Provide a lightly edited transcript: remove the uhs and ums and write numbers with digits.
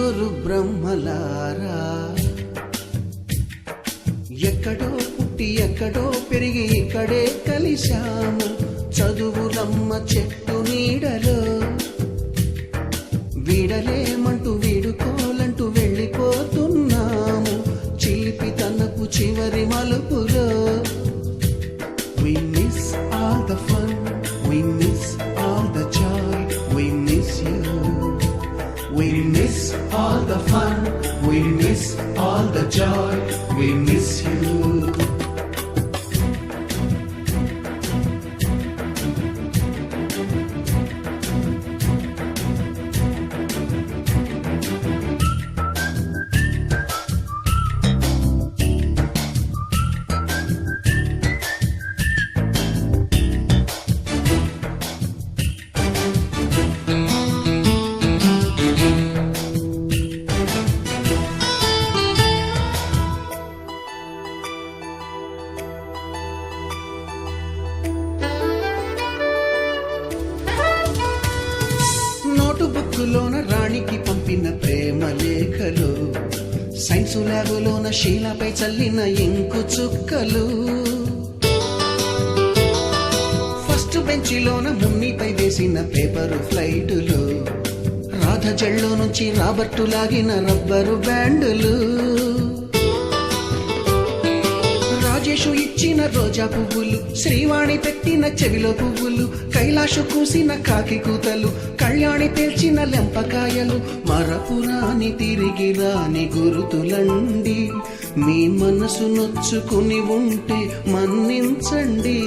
నలుగురు బ్రహ్మలారా ఎక్కడో పుట్టి ఎక్కడో పెరిగి ఇక్కడే కలిశాము చదువులమ్మ చెట్టు నీడలో వీడలేమంటూ వీడుకోలంటూ వెళ్ళిపోతున్నాము చిలిపి తనపు చివరి మలుపులో. We miss all the fun, we miss all the joy, we miss you. We miss all the fun, we miss all the joy, we miss you. బుక్కులోన రాణికి పంపిన ప్రేమ లేఖలు సైన్సు ల్యాబులోన శీలపై చల్లిన ఇంకు చుక్కలు ఫస్ట్ బెంచిలోన మున్నిపై వేసిన పేపరు ఫ్లైటులు రాధ జల్లో నుంచి రాబర్టు లాగిన rubber బ్యాండులు Rajesh ఇచ్చిన రోజా పువ్వులు శ్రీవాణి పెట్టిన చెవిలో పువ్వులు కైలాషు కూసిన కాకి కూతలు కళ్యాణి పేల్చిన లెంపకాయలు మరపురాని తిరిగి రాని గురుతులండి మీ మనసు నొచ్చుకుని ఉంటే మన్నించండి.